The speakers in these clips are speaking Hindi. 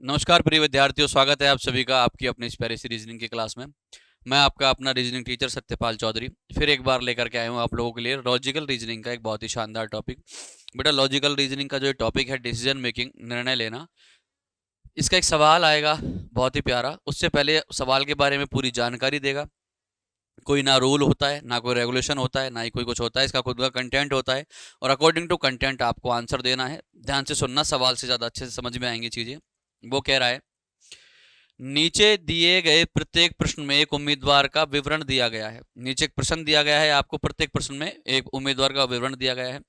नमस्कार प्रिय विद्यार्थियों, स्वागत है आप सभी का आपकी अपनी इस प्यारी सी रीजनिंग की क्लास में। मैं आपका अपना रीजनिंग टीचर सत्यपाल चौधरी फिर एक बार लेकर के आया हूँ आप लोगों के लिए लॉजिकल रीजनिंग का एक बहुत ही शानदार टॉपिक। बेटा, लॉजिकल रीजनिंग का जो टॉपिक है डिसीजन मेकिंग, निर्णय लेना, इसका एक सवाल आएगा बहुत ही प्यारा। उससे पहले सवाल के बारे में पूरी जानकारी देगा। कोई ना रूल होता है, ना कोई रेगुलेशन होता है, ना ही कोई कुछ होता है, इसका खुद का कंटेंट होता है और अकॉर्डिंग टू कंटेंट आपको आंसर देना है। ध्यान से सुनना, सवाल से ज़्यादा अच्छे से समझ में आएंगी चीज़ें। वो कह रहा है, नीचे दिए गए प्रत्येक प्रश्न में एक उम्मीदवार का विवरण दिया गया है। नीचे एक प्रश्न दिया गया है आपको, प्रत्येक प्रश्न में एक उम्मीदवार का विवरण दिया गया है।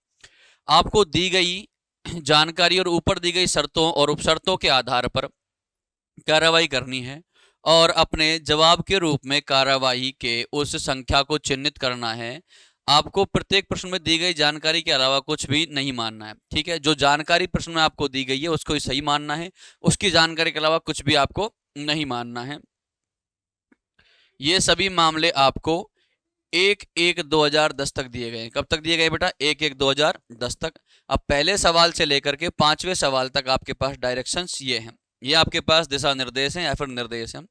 आपको दी गई जानकारी और ऊपर दी गई शर्तों और उपशर्तों के आधार पर कार्रवाई करनी है और अपने जवाब के रूप में कार्रवाई के उस संख्या को चिन्हित करना है। आपको प्रत्येक प्रश्न में दी गई जानकारी के अलावा कुछ भी नहीं मानना है। ठीक है, जो जानकारी प्रश्न में आपको दी गई है उसको ही सही मानना है, उसकी जानकारी के अलावा कुछ भी आपको नहीं मानना है। ये सभी मामले आपको 1/1/2010 तक दिए गए हैं। कब तक दिए गए बेटा? 1/1/2010 तक। अब पहले सवाल से लेकर के 5वें सवाल तक आपके पास डायरेक्शंस ये हैं, ये आपके पास दिशा निर्देश हैं या फिर निर्देश हैं।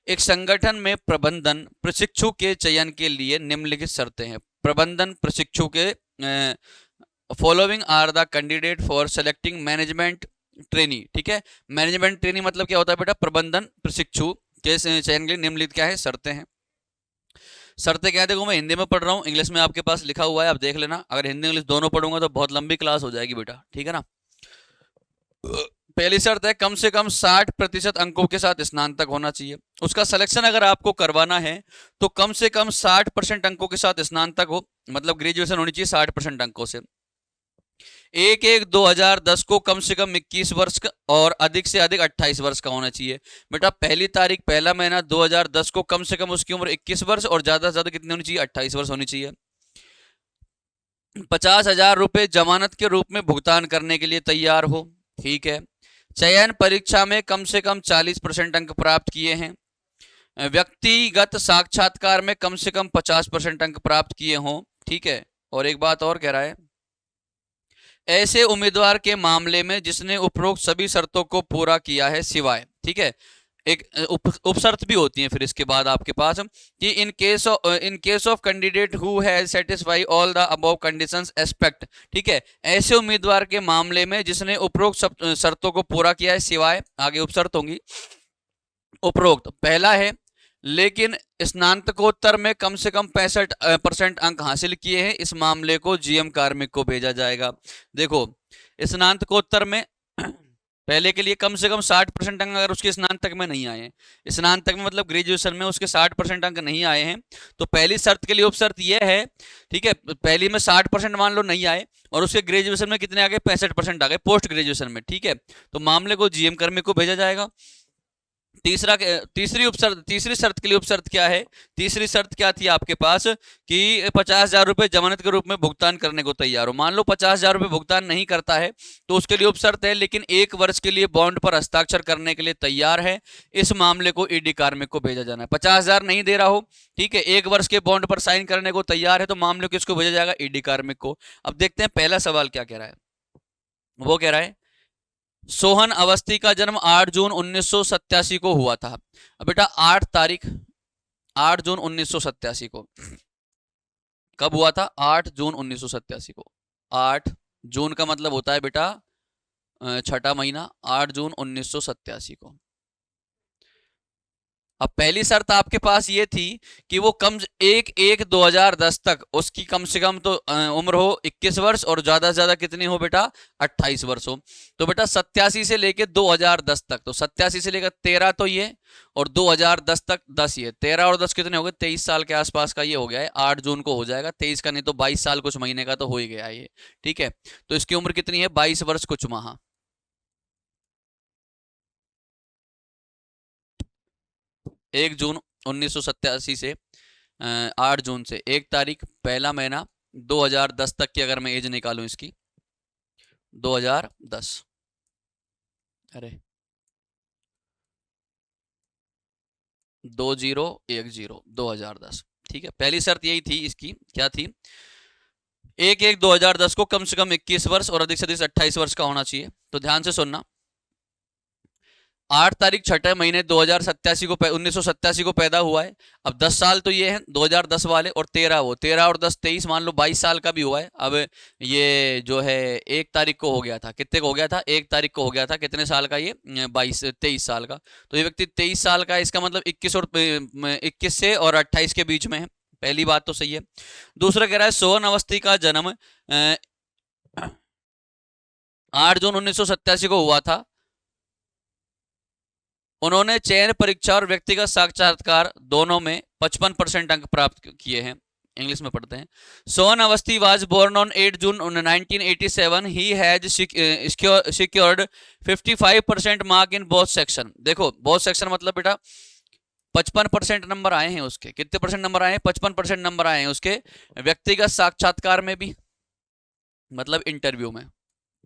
एक संगठन में प्रबंधन प्रशिक्षु के चयन के लिए निम्नलिखित शर्तें हैं। प्रबंधन प्रशिक्षु के following are the candidate for selecting management trainee. ठीक है, मैनेजमेंट ट्रेनी मतलब क्या होता है बेटा? प्रबंधन प्रशिक्षु के चयन के लिए निम्नलिखित क्या है? शर्तें हैं। शर्तें क्या है? देखो, मैं हिंदी में पढ़ रहा हूँ, इंग्लिश में आपके पास लिखा हुआ है, आप देख लेना। अगर हिंदी इंग्लिश दोनों पढ़ूंगा तो बहुत लंबी क्लास हो जाएगी बेटा, ठीक है ना। पहली शर्त है कम से कम 60% अंकों के साथ स्नातक होना चाहिए। उसका सिलेक्शन अगर आपको करवाना है तो कम से कम 60% अंकों के साथ स्नातक हो, मतलब ग्रेजुएशन होनी चाहिए 60% अंकों से। 1/1/2010 को कम से कम 21 वर्ष का और अधिक से अधिक 28 वर्ष का होना चाहिए। बेटा, पहली तारीख पहला महीना 2010 को कम से कम उसकी उम्र 21 वर्ष और ज्यादा से ज्यादा कितनी होनी चाहिए? 28 वर्ष होनी चाहिए। 50,000 रुपए जमानत के रूप में भुगतान करने के लिए तैयार हो। ठीक है। चयन परीक्षा में कम से कम 40% अंक प्राप्त किए हैं। व्यक्तिगत साक्षात्कार में कम से कम 50% अंक प्राप्त किए हों। ठीक है। और एक बात और कह रहा है, ऐसे उम्मीदवार के मामले में जिसने उपरोक्त सभी शर्तों को पूरा किया है सिवाय। ठीक है, एक उपशर्त भी होती है फिर इसके बाद आपके पास कि in case of candidate who has satisfy all the above conditions aspect. ठीक है, ऐसे उम्मीदवार के मामले में जिसने उपरोक्त शर्तों को पूरा किया है सिवाय, आगे उपशर्त होंगी। उपरोक्त पहला है, लेकिन स्नातकोत्तर में कम से कम 65% अंक हासिल किए हैं, इस मामले को जीएम कार्मिक को भेजा जाएगा। देखो, स्नातकोत्तर में पहले के लिए कम से कम 60% अंक अगर उसके स्नातक में नहीं आए हैं, स्नातक में मतलब ग्रेजुएशन में उसके 60% अंक नहीं आए हैं, तो पहली शर्त के लिए उपशर्त यह है। ठीक है, पहली में 60% मान लो नहीं आए और उसके ग्रेजुएशन में कितने आ गए? 65% आ गए पोस्ट ग्रेजुएशन में। ठीक है, तो मामले को जीएम कार्मिक को भेजा जाएगा। तीसरी शर्त के लिए उपशर्त क्या है? तीसरी शर्त क्या थी आपके पास कि 50,000 रुपए जमानत के रूप में भुगतान करने को तैयार हो। मान लो 50,000 रुपए भुगतान नहीं करता है तो उसके लिए उपशर्त है, लेकिन 1 वर्ष के लिए बॉन्ड पर हस्ताक्षर करने के लिए तैयार है, इस मामले को ईडी कार्मिक को भेजा जाना है। 50,000 नहीं दे रहा हो, ठीक है, 1 वर्ष के बॉन्ड पर साइन करने को तैयार है, तो मामले को किसको भेजा जाएगा? ईडी कार्मिक को। अब देखते हैं पहला सवाल क्या कह रहा है। वो कह रहा है, सोहन अवस्थी का जन्म 8 जून 1987 को हुआ था। अब बेटा 8 जून 1987 को कब हुआ था? 8 जून 1987 को। 8 जून का मतलब होता है बेटा छठा महीना, 8 जून 1987 को। अब पहली शर्त आपके पास ये थी कि वो 1/1/2010 तक उसकी कम से कम तो उम्र हो 21 वर्ष और ज्यादा से ज्यादा कितनी हो बेटा? 28 वर्ष हो। तो बेटा 87 से लेके 2010 तक, तो 87 से लेकर 13 तो ये और 2010 तक 10, ये 13 और 10 कितने हो गए? 23 साल के आसपास का ये हो गया है। 8 जून को हो जाएगा 23 का, नहीं तो 22 साल कुछ महीने का तो हो ही गया ये। ठीक है, तो इसकी उम्र कितनी है? 22 वर्ष कुछ माह। 1 जून 1987 से 8 जून से 1 तारीख पहला महीना 2010 तक की अगर मैं एज निकालूं इसकी, 2010, अरे 2010, ठीक है। पहली शर्त यही थी इसकी, क्या थी? 1/1/2010 को कम से कम 21 वर्ष और अधिक से अधिक 28 वर्ष का होना चाहिए। तो ध्यान से सुनना, 8 तारीख छठे महीने 1987 को पैदा हुआ है। अब 10 साल तो ये हैं 2010 वाले, और 13 और 10 23, मान लो 22 साल का भी हुआ है। अब ये जो है 1 तारीख को हो गया था, कितने को हो गया था, 1 तारीख को हो गया था, कितने साल का ये 23 साल का। तो ये व्यक्ति 23 साल का है, इसका मतलब 21 से और 28 के बीच में है। पहली बात तो सही है। दूसरा कह रहा है सोहन अवस्थी का जन्म 8 जून 1987 को हुआ था। उन्होंने चयन परीक्षा और व्यक्तिगत साक्षात्कार दोनों में 55% अंक प्राप्त किए हैं। इंग्लिश में पढ़ते हैं। Sohan Awasthi was born on 8 June 1987। He has secured 55% mark in both section. देखो बोथ सेक्शन मतलब बेटा 55% नंबर आए हैं उसके। कितने परसेंट नंबर आए हैं? 55% नंबर आए हैं उसके व्यक्तिगत साक्षात्कार में भी, मतलब इंटरव्यू में।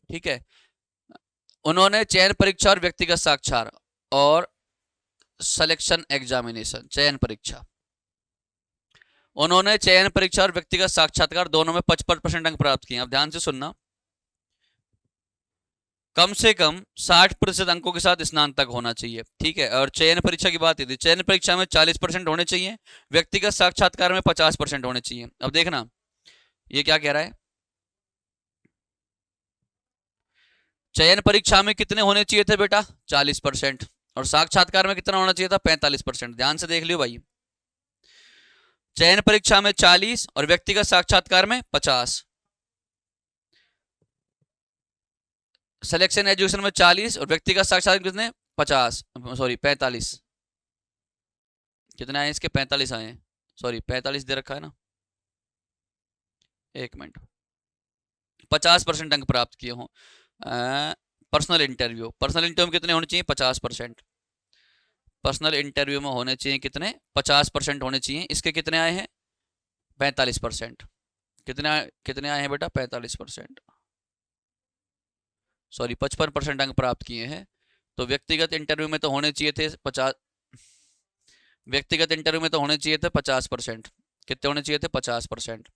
ठीक है, उन्होंने चयन परीक्षा और व्यक्तिगत साक्षात्कार और सिलेक्शन एग्जामिनेशन, चयन परीक्षा, उन्होंने चयन परीक्षा और व्यक्तिगत साक्षात्कार दोनों में 55% अंक प्राप्त किए। अब ध्यान से सुनना, कम से कम 60% अंकों के साथ स्नातक होना चाहिए। ठीक है, और चयन परीक्षा की बात थी, चयन परीक्षा में 40% होने चाहिए, व्यक्तिगत साक्षात्कार में 50% होने चाहिए। अब देखना ये क्या कह रहा है, चयन परीक्षा में कितने होने चाहिए थे बेटा? 40%, और साक्षात्कार में कितना होना चाहिए था? 45%। ध्यान से देख लियो भाई, चयन परीक्षा में 40 और व्यक्तिगत साक्षात्कार में 50, सिलेक्शन एजुकेशन में 40 और व्यक्तिगत साक्षात्कार कितने? 50, सॉरी 45। कितने आए इसके? 45 आए हैं, सॉरी 45 दे रखा है ना, एक मिनट। 50% अंक प्राप्त किए हों। पर्सनल इंटरव्यू में कितने होने चाहिए? 50%। पर्सनल इंटरव्यू में होने चाहिए कितने? 50% होने चाहिए। इसके कितने आए हैं? 45%। कितने आए हैं बेटा? 45%, सॉरी 55% अंक प्राप्त किए हैं। तो व्यक्तिगत इंटरव्यू में तो होने चाहिए थे 50, व्यक्तिगत इंटरव्यू में तो होने चाहिए थे 50%। कितने होने चाहिए थे? 50%।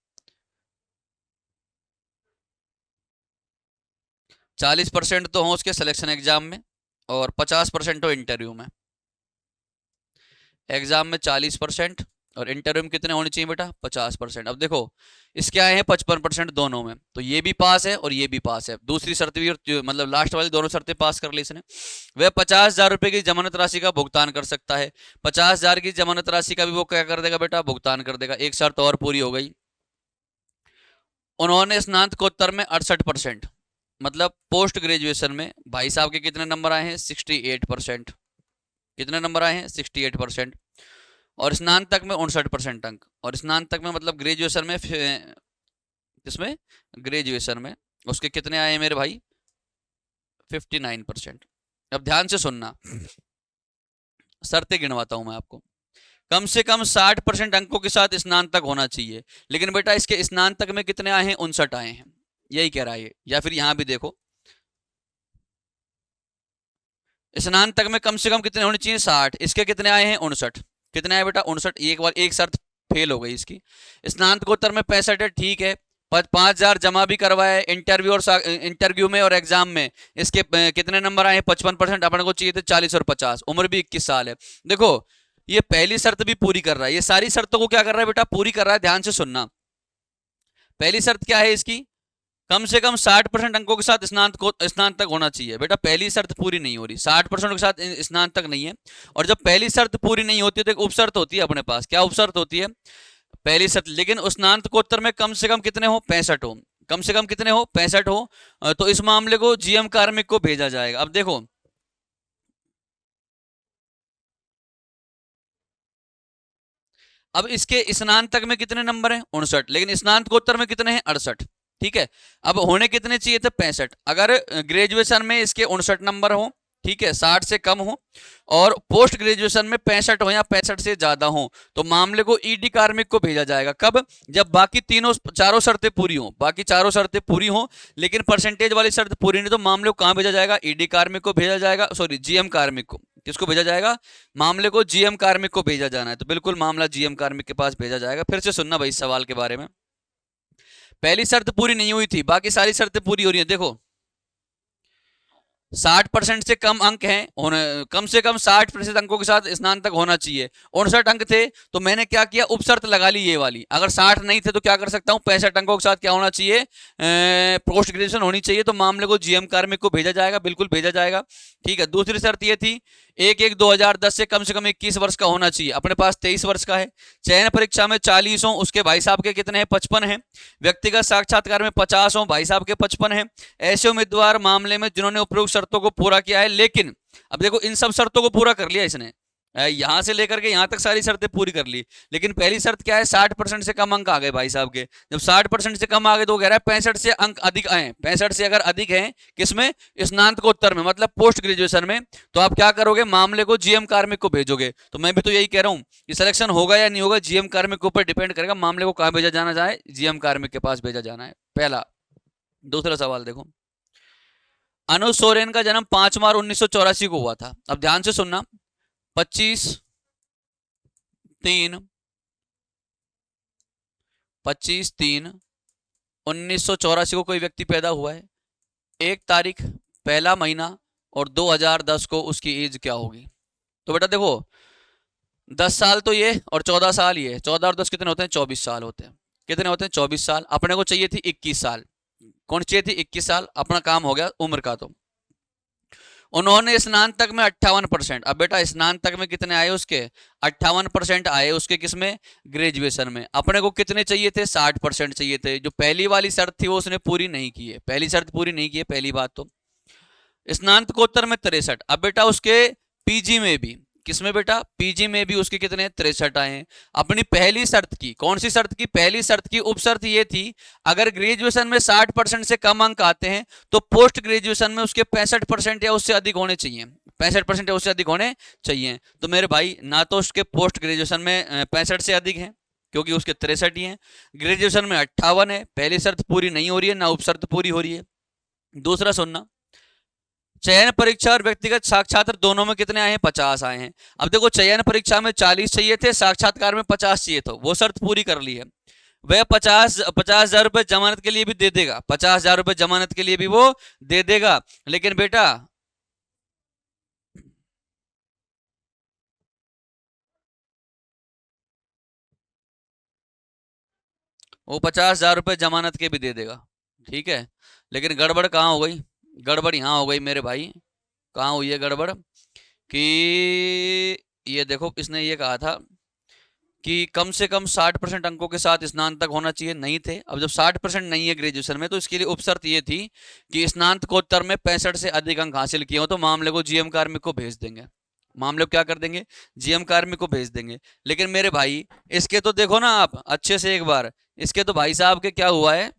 40% तो हो उसके सिलेक्शन एग्जाम में, और 50% हो इंटरव्यू में। एग्जाम में 40% और इंटरव्यू में कितने होने चाहिए बेटा? 50%। अब देखो इसके आए हैं 55% दोनों में, तो ये भी पास है और ये भी पास है। दूसरी शर्त भी, मतलब लास्ट वाली दोनों शर्तें पास कर ली इसने। वह 50,000 रुपए की जमानत राशि का भुगतान कर सकता है। 50,000 की जमानत राशि का भी वो क्या कर देगा बेटा? भुगतान कर देगा। एक शर्त और पूरी हो गई, उन्होंने स्नातकोत्तर में 68%, मतलब पोस्ट ग्रेजुएशन में भाई साहब के कितने नंबर आए हैं? 68%। कितने नंबर आए हैं? 68%। और स्नातक में 59% अंक, और स्नातक में मतलब ग्रेजुएशन में, किसमें? ग्रेजुएशन में उसके कितने आए हैं मेरे भाई? 59%। अब ध्यान से सुनना, शर्तें गिनवाता हूं मैं आपको। कम से कम 60% अंकों के साथ स्नातक होना चाहिए, लेकिन बेटा इसके स्नातक में कितने आए हैं? 59 आए हैं, यही कह रहा है। या फिर यहां भी देखो, स्नातक में कम से कम कितने होने चाहिए? 60। इसके कितने आए हैं? 59। कितने आए बेटा? 59। एक बार एक शर्त फेल हो गई इसकी। स्नातकोत्तर में 65 है, ठीक है, 5,000 जमा भी करवाए इंटरव्यू में और एग्जाम में। इसके कितने नंबर आए हैं? 55%। अपन को चाहिए थे 40 और 50। उम्र भी 21 साल है। देखो ये पहली शर्त भी पूरी कर रहा है, ये सारी शर्तों को क्या कर रहा है बेटा? पूरी कर रहा है। ध्यान से सुनना, पहली शर्त क्या है इसकी? कम से कम 60% अंकों के साथ स्नातक होना चाहिए। बेटा पहली शर्त पूरी नहीं हो रही, 60% के साथ स्नातक नहीं है। और जब पहली शर्त पूरी नहीं होती तो एक उपशर्त होती है अपने पास। क्या उपशर्त होती है? पहली शर्त, लेकिन स्नातकोत्तर में कम से कम कितने हो? 65 हो। कम से कम कितने हो? 65 हो। तो इस मामले को जीएम कार्मिक को भेजा जाएगा। अब देखो अब इसके स्नातक में कितने नंबर हैं? 59, लेकिन स्नातकोत्तर में कितने हैं? 68। ठीक है, अब होने कितने चाहिए थे? 65। अगर ग्रेजुएशन में इसके 59 नंबर हो, ठीक है, 60 से कम हो, और पोस्ट ग्रेजुएशन में 65 हो या 65 से ज्यादा हो, तो मामले को ईडी कार्मिक को भेजा जाएगा। कब? जब बाकी चारों शर्तें पूरी हो। बाकी चारों शर्तें पूरी हो लेकिन परसेंटेज वाली शर्त पूरी नहीं, तो मामले को कहां भेजा जाएगा? ईडी कार्मिक को भेजा जाएगा, सॉरी जीएम कार्मिक को। किसको भेजा जाएगा? मामले को जीएम कार्मिक को भेजा जाना है। तो बिल्कुल मामला जीएम कार्मिक के पास भेजा जाएगा। फिर से सुनना भाई इस सवाल के बारे में। पहली शर्त पूरी नहीं हुई थी, बाकी सारी शर्तें पूरी हो रही है। देखो 60% से कम अंक हैं, कम से कम 60% अंकों के साथ स्नातक होना चाहिए। 59 अंक थे तो मैंने क्या किया, उपशर्त लगा ली ये वाली। अगर 60 नहीं थे तो क्या कर सकता हूँ, 65 अंकों के साथ क्या होना चाहिए, पोस्ट ग्रेजुएशन होनी चाहिए। तो मामले को जीएम कार्मिक को भेजा जाएगा, बिल्कुल भेजा जाएगा। ठीक है, दूसरी शर्त ये थी 1/1/2010 से कम 21 वर्ष का होना चाहिए। अपने पास 23 वर्ष का है। चयन परीक्षा में 40 हो, उसके भाई साहब के कितने हैं, 55 हैं। व्यक्तिगत साक्षात्कार में 50 हो, भाई साहब के 55 हैं। ऐसे उम्मीदवार मामले में जिन्होंने उपरोक्त शर्तों को पूरा किया है, लेकिन अब देखो इन सब शर्तों को पूरा कर लिया इसने, यहां से लेकर के यहां तक सारी शर्तें पूरी कर ली, लेकिन पहली शर्त क्या है, 60% से कम अंक आ गए भाई साहब के। जब 60% से कम आ गए तो कह रहा है 65 से अंक अधिक आए। 65 से अगर अधिक हैं किसमें, स्नातकोत्तर में, मतलब पोस्ट ग्रेजुएशन में, तो आप क्या करोगे, मामले को जीएम कार्मिक को भेजोगे। तो मैं भी तो यही कह रहा हूं कि सिलेक्शन होगा या नहीं होगा जीएम कार्मिक के ऊपर डिपेंड करेगा। मामले को कहां भेजा जाना जाए, जीएम कार्मिक के पास भेजा जाना है, पहला। दूसरा सवाल देखो, अनुज सोरेन का जन्म 5 मार्च 1984 को हुआ था। अब ध्यान से सुनना, 25/3/1984 को कोई व्यक्ति पैदा हुआ है। 1 तारीख, पहला महीना और 2010 को उसकी एज क्या होगी। तो बेटा देखो 10 साल तो ये और 14 साल ये, 14 और 10 कितने होते हैं, 24 साल होते हैं। कितने होते हैं, 24 साल। अपने को चाहिए थी 21 साल। कौन चाहिए थी, 21 साल। अपना काम हो गया उम्र का। तो उन्होंने स्नातक में 58%। अब बेटा स्नातक में कितने आए उसके, 58% आए उसके, किसमें, ग्रेजुएशन में। अपने को कितने चाहिए थे, 60% चाहिए थे। जो पहली वाली शर्त थी वो उसने पूरी नहीं की है, पहली शर्त पूरी नहीं की है, पहली बात। तो स्नातकोत्तर में 63। अब बेटा उसके पीजी में भी, किसमें बेटा, पीजी में भी उसके कितने, 63 आए हैं। अपनी पहली शर्त की, कौन सी शर्त की, पहली शर्त की उपशर्त ये थी, अगर ग्रेजुएशन में 60% से कम अंक आते हैं तो पोस्ट ग्रेजुएशन में उसके 65% या उससे अधिक होने चाहिए। 65% या उससे अधिक होने चाहिए। तो मेरे भाई ना तो उसके पोस्ट ग्रेजुएशन में 65 से अधिक है क्योंकि उसके 63 ही हैं, ग्रेजुएशन में 58 है, पहली शर्त पूरी नहीं हो रही है, ना उपशर्त पूरी हो रही है। दूसरा सुनना, चयन परीक्षा और व्यक्तिगत साक्षात्कार दोनों में कितने आए हैं, 50 आए हैं। अब देखो चयन परीक्षा में 40 चाहिए थे, साक्षात्कार में 50 चाहिए, तो वो शर्त पूरी कर ली है। वह 50,000 रुपए जमानत के लिए भी दे देगा, 50,000 रुपए जमानत के लिए भी वो दे देगा। लेकिन बेटा वो 50,000 रुपए जमानत के भी दे देगा, ठीक है। लेकिन गड़बड़ कहाँ हो गई, गड़बड़ यहाँ हो गई मेरे भाई। कहाँ हुई है गड़बड़, कि ये देखो इसने ये कहा था कि कम से कम 60% अंकों के साथ स्नातक होना चाहिए, नहीं थे। अब जब 60% नहीं है ग्रेजुएशन में तो इसके लिए उपशर्त ये थी कि स्नातकोत्तर में 65 से अधिक अंक हासिल किए हो, तो मामले को जीएम कार्मिक को भेज देंगे। मामले को क्या कर देंगे, जीएम कार्मिक को भेज देंगे। लेकिन मेरे भाई इसके तो देखो ना आप अच्छे से एक बार, इसके तो भाई साहब के क्या हुआ है,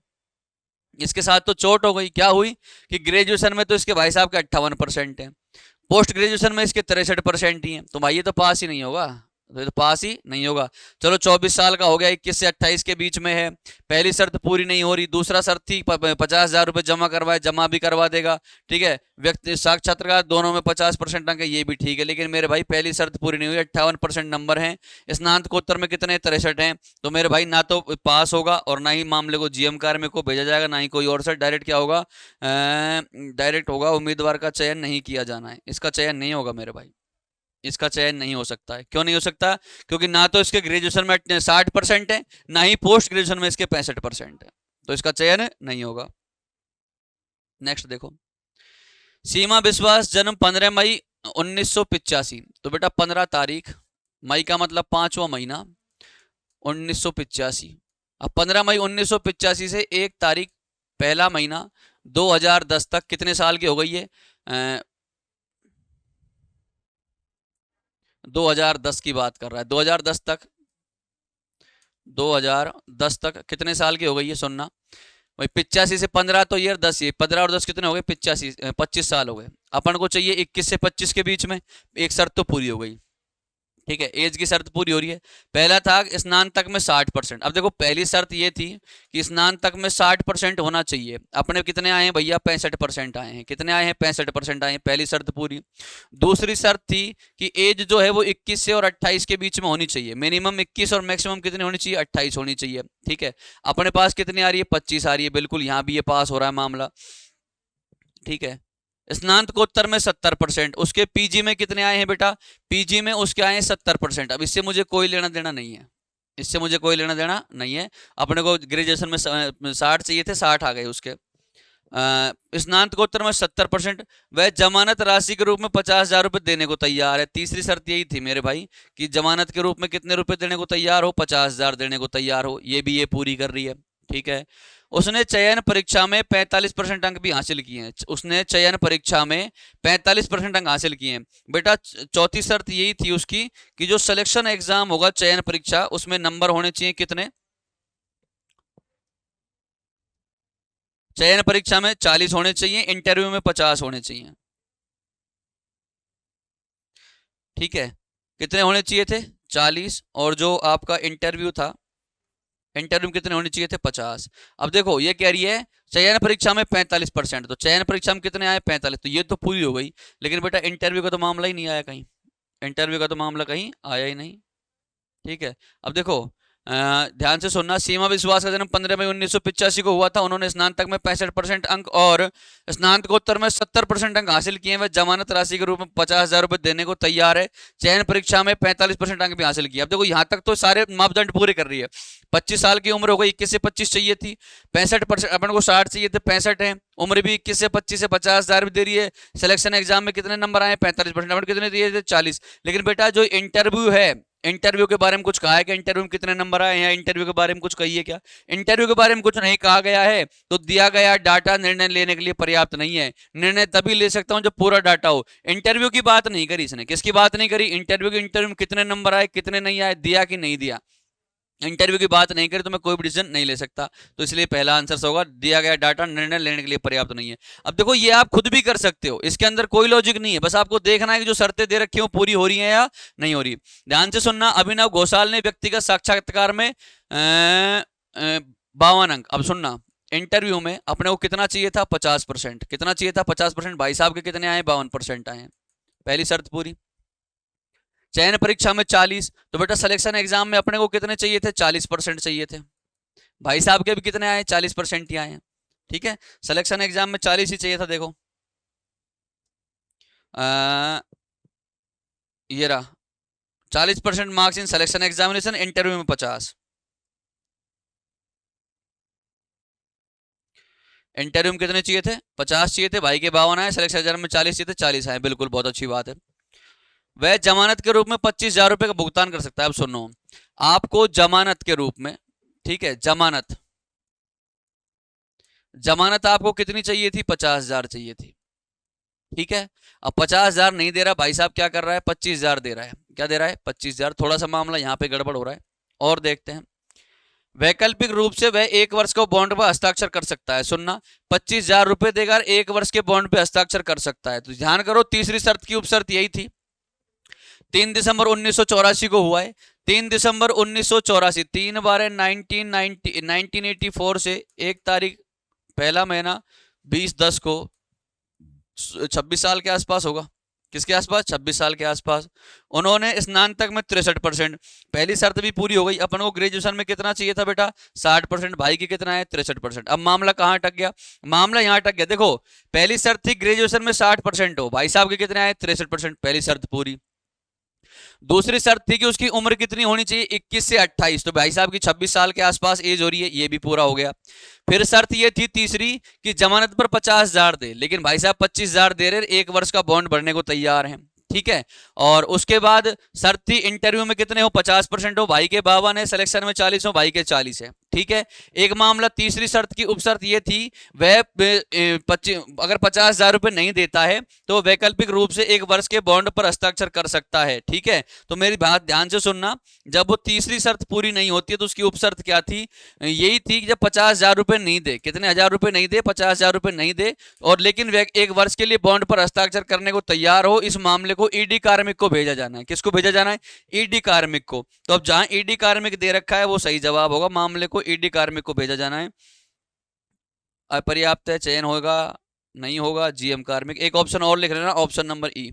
इसके साथ तो चोट हो गई। क्या हुई कि ग्रेजुएशन में तो इसके भाई साहब के 58% है, पोस्ट ग्रेजुएशन में इसके 63% ही है, तो भाई ये तो पास ही नहीं होगा, तो ये तो पास ही नहीं होगा। चलो 24 साल का हो गया, 21 से 28 के बीच में है, पहली शर्त पूरी नहीं हो रही। दूसरा शर्त थी 50,000 रुपये जमा करवाए, जमा भी करवा देगा, ठीक है। व्यक्ति साक्षात्कार दोनों में 50% अंक है, ये भी ठीक है। लेकिन मेरे भाई पहली शर्त पूरी नहीं हुई, 58% नंबर हैं, स्नातकोत्तर में कितने, 63 हैं। तो मेरे भाई ना तो पास होगा और ना ही मामले को जीएम कार्मिक को भेजा जाएगा, ना ही कोई और सर, डायरेक्ट क्या होगा, डायरेक्ट होगा, उम्मीदवार का चयन नहीं किया जाना है, इसका चयन नहीं होगा मेरे भाई, इसका चयन नहीं हो सकता है। क्यों नहीं हो सकता, क्योंकि ना तो इसके ग्रेजुएशन में 60% है, ना ही पोस्ट ग्रेजुएशन में इसके 65% है, तो इसका चयन नहीं होगा। नेक्स्ट देखो, सीमा विश्वास जन्म 15 मई 1985। तो बेटा 15 तारीख, मई का मतलब 5वां महीना, 1985। अब 15 मई 1985 से 1 तारीख पहला महीना 2010 तक कितने साल की हो गई है, 2010 की बात कर रहा है, 2010 तक, 2010 तक कितने साल की हो गई है, सुनना भाई। 85 से 15 तो ये 10, ये 15 और 10 कितने हो गए, 85, 25 साल हो गए। अपन को चाहिए 21 से 25 के बीच में, एक शर्त तो पूरी हो गई, ठीक है, एज की शर्त पूरी हो रही है। पहला था स्नातक में 60%। अब देखो पहली शर्त ये थी कि स्नातक में 60% होना चाहिए, अपने कितने आए हैं भैया, 65% आए हैं। कितने आए हैं, 65% आए हैं, पहली शर्त पूरी। दूसरी शर्त थी कि एज जो है वो 21 से और 28 के बीच में होनी चाहिए, मिनिमम 21 और मैक्सिमम कितनी होनी चाहिए, 28 होनी चाहिए, ठीक है। अपने पास कितनी आ रही है, 25 आ रही है, बिल्कुल यहाँ भी ये पास हो रहा है मामला, ठीक है। स्नातकोत्तर में 70%, उसके पीजी में कितने आए हैं बेटा, पीजी में उसके आए हैं 70%। अब इससे मुझे कोई लेना देना नहीं है, इससे मुझे कोई लेना देना नहीं है। अपने को ग्रेजुएशन में 60 चाहिए थे, 60 आ गए उसके। स्नातकोत्तर में 70%। वह जमानत राशि के रूप में 50,000 रुपये देने को तैयार है। तीसरी शर्त यही थी मेरे भाई कि जमानत के रूप में कितने रुपए देने को तैयार हो, 50,000 देने को तैयार हो। ये भी ये पूरी कर रही है, ठीक है। उसने चयन परीक्षा में 45% अंक भी हासिल किए हैं, उसने चयन परीक्षा में 45% अंक हासिल किए हैं। बेटा चौथी शर्त यही थी उसकी कि जो सिलेक्शन एग्जाम होगा चयन परीक्षा, उसमें नंबर होने चाहिए कितने, चयन परीक्षा में 40 होने चाहिए, इंटरव्यू में 50 होने चाहिए, ठीक है। कितने होने चाहिए थे, 40। और जो आपका इंटरव्यू था, इंटरव्यू में कितने होने चाहिए थे, 50। अब देखो ये कह रही है चयन परीक्षा में 45%, तो चयन परीक्षा में कितने आए, 45, तो ये तो पूरी हो गई। लेकिन बेटा इंटरव्यू का तो मामला ही नहीं आया कहीं, इंटरव्यू का तो मामला कहीं आया ही नहीं, ठीक है। अब देखो ध्यान से सुनना। सीमा विश्वास का जन्म 15 मई 1985 को हुआ था। उन्होंने स्नातक में 65% अंक और स्नातकोत्तर में 70% अंक हासिल किए। वह जमानत राशि के रूप में 50,000 रुपए देने को तैयार है। चयन परीक्षा में 45% अंक भी हासिल किए। अब देखो यहाँ तक तो सारे मापदंड पूरे कर रही है। 25 साल की उम्र हो गई, 21 से 25 चाहिए थी, 65%, अपन को 60 चाहिए थे, 65 है। उम्र भी 21 से 25 से 50,000 भी दे रही है। सिलेक्शन एग्जाम में कितने नंबर आए, 45%, अपन कितने दिए थे, 40। लेकिन बेटा जो इंटरव्यू है, इंटरव्यू के बारे में कुछ कहा है कि इंटरव्यू में कितने नंबर आए हैं, इंटरव्यू के बारे में कुछ कही है क्या, इंटरव्यू के बारे में कुछ नहीं कहा गया है। तो दिया गया डाटा निर्णय लेने के लिए पर्याप्त नहीं है। निर्णय तभी ले सकता हूं जब पूरा डाटा हो। इंटरव्यू की बात नहीं करी इसने, किसकी बात नहीं करी, इंटरव्यू में कितने नंबर आए, कितने नहीं आए, दिया कि नहीं दिया, इंटरव्यू की बात नहीं करी तो मैं कोई भी डिसीजन नहीं ले सकता। तो इसलिए पहला आंसर होगा दिया गया डाटा निर्णय लेने के लिए पर्याप्त नहीं है। अब देखो ये आप खुद भी कर सकते हो, इसके अंदर कोई लॉजिक नहीं है, बस आपको देखना है कि जो शर्तें दे रखी हो पूरी हो रही हैं या नहीं हो रही। ध्यान से सुनना। अभिनव घोषाल ने व्यक्तिगत साक्षात्कार में 52 अंक, अब सुनना, इंटरव्यू में अपने को कितना चाहिए था, 50%, कितना चाहिए था, 50%। भाई साहब के कितने आए, 52% आए, पहली शर्त पूरी। चयन परीक्षा में 40, तो बेटा सिलेक्शन एग्जाम में अपने को कितने चाहिए थे, 40% चाहिए थे। भाई साहब के भी कितने आए, 40% ही आए हैं, ठीक है। सिलेक्शन एग्जाम में 40 ही चाहिए था। देखो ये रहा 40% marks in selection examination, interview में 50। इंटरव्यू में कितने चाहिए थे, 50 चाहिए थे, भाई के 52 आए, सिलेक्शन एग्जाम में 40 चाहिए थे, 40 आए, बिल्कुल बहुत अच्छी बात है। वह जमानत के रूप में 25,000 रुपए का भुगतान कर सकता है। अब सुनो, आपको जमानत के रूप में, ठीक है, जमानत, जमानत आपको कितनी चाहिए थी, 50,000 चाहिए थी, ठीक है। अब 50,000 नहीं दे रहा भाई साहब, क्या कर रहा है, 25,000 दे रहा है। क्या दे रहा है, 25,000। थोड़ा सा मामला यहाँ पे गड़बड़ हो रहा है, और देखते हैं। वैकल्पिक रूप से वह 1 वर्ष को बॉन्ड पर हस्ताक्षर कर सकता है। सुनना, 25,000 रुपए देकर 1 वर्ष के बॉन्ड पे हस्ताक्षर कर सकता है। तो ध्यान करो, तीसरी शर्त की उपशर्त यही थी। 3 दिसंबर 1984 को हुआ है, 3 दिसंबर 1984, 3 बार 1984 से 1 तारीख, पहला महीना 20/10 को 26 साल के आसपास होगा। किसके आसपास, 26 साल के आसपास। उन्होंने स्नातक में 63%, पहली शर्त भी पूरी हो गई। अपन को ग्रेजुएशन में कितना चाहिए था बेटा, 60%, भाई की कितना है, 63%। अब मामला कहाँ अटक गया, मामला यहाँ अटक गया। देखो पहली शर्त थी ग्रेजुएशन में 60% हो, भाई साहब के कितने आए, 63%, पहली शर्त पूरी। दूसरी शर्त थी कि उसकी उम्र कितनी होनी चाहिए, 21 से 28, तो भाई साहब की 26 साल के आसपास एज हो रही है, ये भी पूरा हो गया। फिर शर्त ये थी तीसरी कि जमानत पर 50,000 दे, लेकिन भाई साहब 25,000 दे रहे, 1 वर्ष का बॉन्ड भरने को तैयार हैं, ठीक है। और उसके बाद शर्त थी इंटरव्यू में कितने हो, 50% हो, भाई के 52 है, सिलेक्शन में 40 हो, भाई के 40 है, ठीक है। एक मामला, तीसरी शर्त की उपशर्त ये थी वह अगर 50,000 रुपए नहीं देता है तो वैकल्पिक रूप से 1 वर्ष के बॉन्ड पर हस्ताक्षर कर सकता है, ठीक है। तो मेरी बात ध्यान से सुनना, जब वो तीसरी शर्त पूरी नहीं होती है तो उसकी उपशर्त क्या थी, यही थी कि जब 50,000 रुपए नहीं दे, कितने हजार रुपए नहीं दे, 50,000 रुपए नहीं दे, और लेकिन 1 वर्ष के लिए बॉन्ड पर हस्ताक्षर करने को तैयार हो, इस मामले को ईडी कार्मिक को भेजा जाना है। किसको भेजा जाना है, ईडी कार्मिक को। तो अब जहां ईडी कार्मिक दे रखा है वो सही जवाब होगा, मामले को ईडी कार्मिक को भेजा जाना है। अपर्याप्त है, चयन होगा नहीं होगा, जीएम कार्मिक। एक ऑप्शन और लिख लेना, ऑप्शन नंबर ई,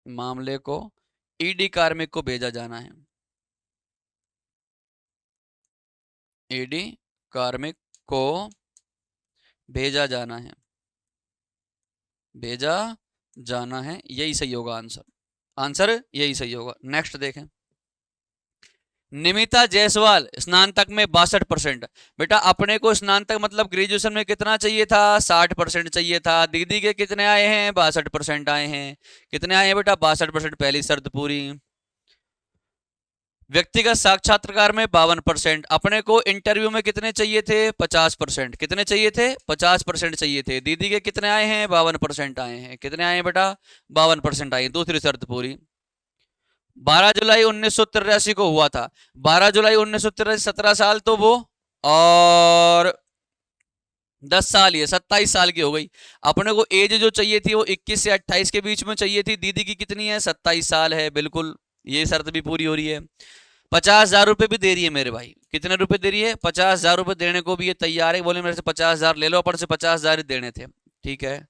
मामले को ईडी कार्मिक को भेजा जाना है, ईडी कार्मिक को भेजा जाना है, भेजा जाना है, यही सही होगा आंसर। आंसर यही सही होगा। नेक्स्ट देखें, निमिता जायसवाल स्नातक में 62%। बेटा अपने को स्नातक मतलब ग्रेजुएशन में कितना चाहिए था? 60% चाहिए था। दीदी के कितने आए हैं? 62% आए हैं। कितने आए हैं बेटा? 62%, पहली शर्त पूरी। व्यक्तिगत साक्षात्कार में 52%। अपने को इंटरव्यू में कितने चाहिए थे? 50%। कितने चाहिए थे? 50% चाहिए थे। दीदी के कितने आए हैं? 52% आए हैं। कितने आए हैं बेटा? 52% आए। दूसरी शर्त पूरी। 12 जुलाई 1983 को हुआ था। 12 जुलाई 1983, 17 साल तो वो, और 10 साल, ये 27 साल की हो गई। अपने को एज जो चाहिए थी वो 21 से 28 के बीच में चाहिए थी। दीदी की कितनी है? 27 साल है। बिल्कुल, ये शर्त भी पूरी हो रही है। 50,000 रुपए भी दे रही है मेरे भाई। कितने रुपए दे रही है? 50,000 रुपए देने को भी ये तैयार है। बोले मेरे से 50,000 ले लो, अपन से 50,000 ही देने थे। ठीक है,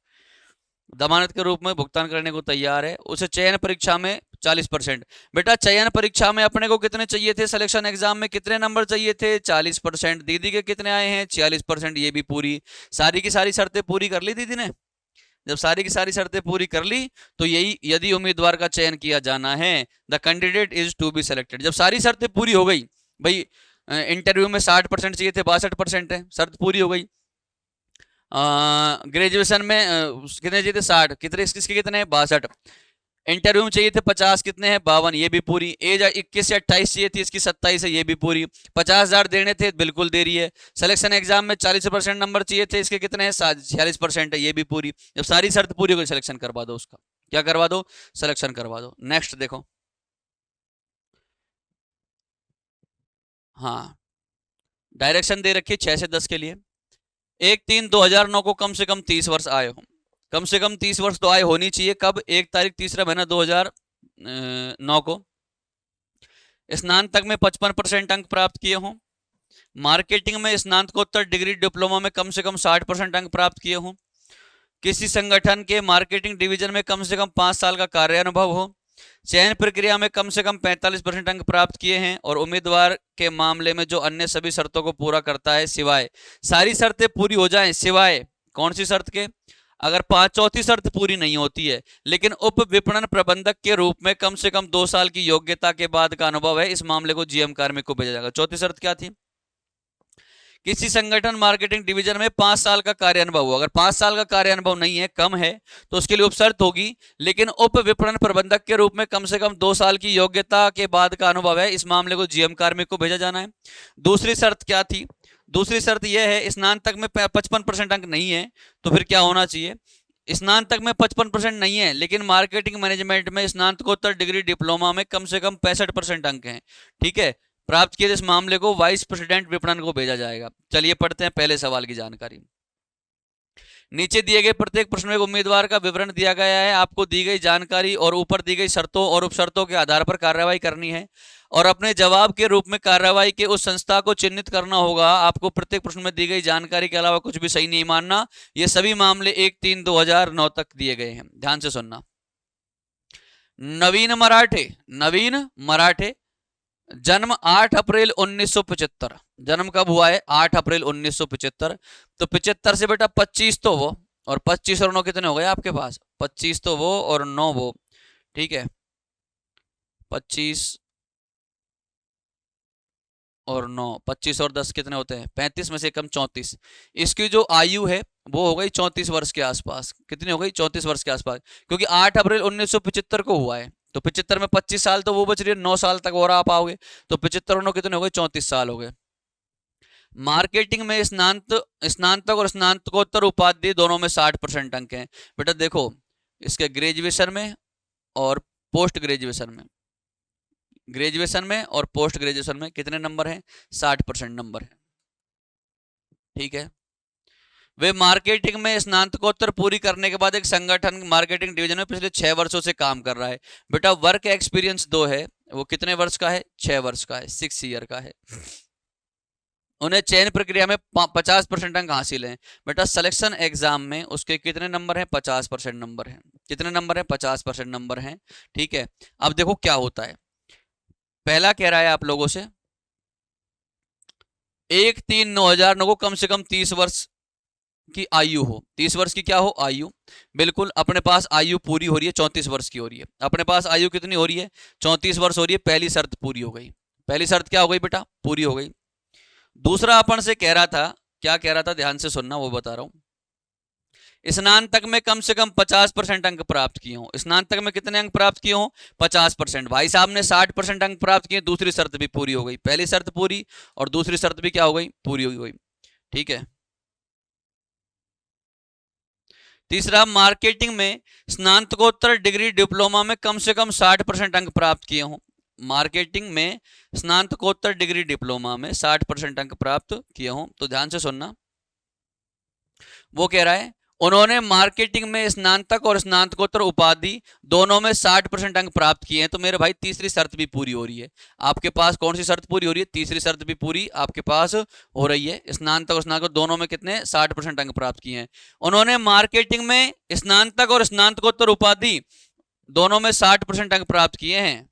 जमानत के रूप में भुगतान करने को तैयार है। उसे चयन परीक्षा में 40%। बेटा चयन परीक्षा में अपने को कितने चाहिए थे? सिलेक्शन एग्जाम में कितने नंबर चाहिए थे? 40%। दीदी के कितने आए हैं? 46%। ये भी पूरी, सारी की सारी शर्तें पूरी कर ली दीदी ने। जब सारी की सारी शर्तें पूरी कर ली तो यही, यदि उम्मीदवार का चयन किया जाना है, the candidate is to be selected. जब सारी शर्तें पूरी हो गई भाई, इंटरव्यू में 60% चाहिए थे, 62% है, शर्त पूरी हो गई। ग्रेजुएशन में कितने चाहिए थे? 60। कितने, इसके कितने हैं? 62। इंटरव्यू में चाहिए थे 50, कितने हैं? 52, ये भी पूरी। एज 21 से 28 चाहिए थी, इसकी 27 है, ये भी पूरी। 50,000 देने थे, बिल्कुल दे रही है। सिलेक्शन एग्जाम में 40% नंबर चाहिए थे, इसके कितने हैं? 46% है, ये भी पूरी। जब सारी शर्त पूरी हो गई, सिलेक्शन करवा दो उसका। क्या करवा दो? सिलेक्शन करवा दो। नेक्स्ट देखो, हाँ, डायरेक्शन दे रखी है 6 से 10 के लिए। 1/3/2009 को कम से कम 30 वर्ष आए हो। कम से कम 30 वर्ष तो आय होनी चाहिए। कब? 1 तारीख तीसरा महीना 2009 को। स्नातक में 55% अंक प्राप्त किए हों। मार्केटिंग में स्नातकोत्तर डिग्री डिप्लोमा में कम से कम 60% अंक प्राप्त किए हों। किसी संगठन के मार्केटिंग डिवीजन में कम से कम 5 साल का कार्य अनुभव हो। चयन प्रक्रिया में कम से कम 45% अंक प्राप्त किए हैं, और उम्मीदवार के मामले में जो अन्य सभी शर्तों को पूरा करता है, सिवाय, सारी शर्तें पूरी हो जाएं सिवाय कौन सी शर्त के? अगर चौथी शर्त पूरी नहीं होती है, लेकिन उप विपणन प्रबंधक के रूप में कम से कम 2 साल की योग्यता के बाद का अनुभव है, इस मामले को जीएम कार्मिक को भेजा जाएगा। चौथी शर्त क्या थी? किसी संगठन मार्केटिंग डिवीजन में 5 साल का कार्य अनुभव हो। अगर 5 साल का कार्य अनुभव नहीं है, कम है, तो उसके लिए उपशर्त होगी, लेकिन उप विपणन प्रबंधक के रूप में कम से कम 2 साल की योग्यता के बाद का अनुभव है, इस मामले को जीएम कार्मिक को भेजा जाना है। दूसरी शर्त क्या थी? दूसरी शर्त यह है, स्नातक में 55% अंक नहीं है, तो फिर क्या होना चाहिए? स्नातक में 55% नहीं है, लेकिन मार्केटिंग मैनेजमेंट में स्नातकोत्तर डिग्री डिप्लोमा में कम से कम 65% अंक हैं। ठीक है, प्राप्त किए इस मामले को वाइस प्रेसिडेंट विपणन को भेजा जाएगा। चलिए पढ़ते हैं पहले सवाल की जानकारी। नीचे दिए गए प्रत्येक प्रश्न में उम्मीदवार का विवरण दिया गया है। आपको दी गई जानकारी और ऊपर दी गई शर्तों और उपशर्तों के आधार पर कार्रवाई करनी है, और अपने जवाब के रूप में कार्रवाई के उस संस्था को चिन्हित करना होगा। आपको प्रत्येक प्रश्न में दी गई जानकारी के अलावा कुछ भी सही नहीं मानना। ये सभी मामले 1/3/2009 तक दिए गए हैं, ध्यान से सुनना। नवीन मराठे, नवीन मराठे, जन्म 8 अप्रैल 1975। जन्म कब हुआ है? 8 अप्रैल 1975। तो 75 से बेटा 25 तो वो, और 25 और 9 कितने हो गए आपके पास? 25 तो वो और 9 वो। ठीक है, 25 और 9, 25 और 10 कितने होते हैं? 35 में से कम 34। इसकी जो आयु है वो हो गई 34 वर्ष के आसपास। कितनी हो गई? 34 वर्ष के आसपास, क्योंकि 8 अप्रैल 1975 को हुआ है। तो 75 में 25 साल तो वो बच रही है, 9 साल तक और आ पाओगे, तो 75 और 9 कितने हो गए? 34 साल हो गए। मार्केटिंग में स्नातक और स्नातकोत्तर उपाधि दोनों में 60% अंक हैं। बेटा देखो, इसके ग्रेजुएशन में और पोस्ट ग्रेजुएशन में, ग्रेजुएशन में और पोस्ट ग्रेजुएशन में कितने नंबर हैं? 60% नंबर है। ठीक है, वे मार्केटिंग में स्नातकोत्तर पूरी करने के बाद एक संगठन मार्केटिंग डिवीजन में पिछले 6 वर्षों से काम कर रहा है। बेटा वर्क एक्सपीरियंस 2 है, वो कितने वर्ष का है? 6 वर्ष का है, 6 ईयर का है। उन्हें चयन प्रक्रिया में 50% अंक हासिल हैं। बेटा सिलेक्शन एग्जाम में उसके कितने नंबर हैं? 50% नंबर हैं। कितने नंबर हैं? 50% नंबर हैं। ठीक है, अब देखो क्या होता है। पहला कह रहा है आप लोगों से, 1/3/2009 को कम से कम 30 वर्ष की आयु हो। 30 वर्ष की क्या हो? आयु। बिल्कुल, अपने पास आयु पूरी हो रही है, 34 वर्ष की हो रही है। अपने पास आयु कितनी हो रही है? 34 वर्ष हो रही है। पहली शर्त पूरी हो गई। पहली शर्त क्या हो गई बेटा? पूरी हो गई। दूसरा अपन से कह रहा था, क्या कह रहा था, ध्यान से सुनना, वो बता रहा हूं। स्नातक में कम से कम 50% अंक प्राप्त किए हों। स्नातक में कितने अंक प्राप्त किए हों? 50%। भाई साहब ने 60% अंक प्राप्त किए। दूसरी शर्त भी पूरी हो गई। पहली शर्त पूरी और दूसरी शर्त भी क्या हो गई? पूरी हो गई। ठीक है। तीसरा, मार्केटिंग में स्नातकोत्तर डिग्री डिप्लोमा में कम से कम 60% अंक प्राप्त किए हों। मार्केटिंग में स्नातकोत्तर डिग्री डिप्लोमा में 60% अंक प्राप्त किए हों। तो ध्यान से सुनना, वो कह रहा है उन्होंने मार्केटिंग में स्नातक और स्नातकोत्तर उपाधि दोनों में 60% अंक प्राप्त किए हैं। तो मेरे भाई तीसरी शर्त भी पूरी हो रही है। आपके पास कौन सी शर्त पूरी हो रही है? तीसरी शर्त भी पूरी आपके पास हो रही है। स्नातक और स्नातक दोनों में कितने? 60% अंक प्राप्त किए हैं। उन्होंने मार्केटिंग में स्नातक और स्नातकोत्तर उपाधि दोनों में 60% अंक प्राप्त किए हैं।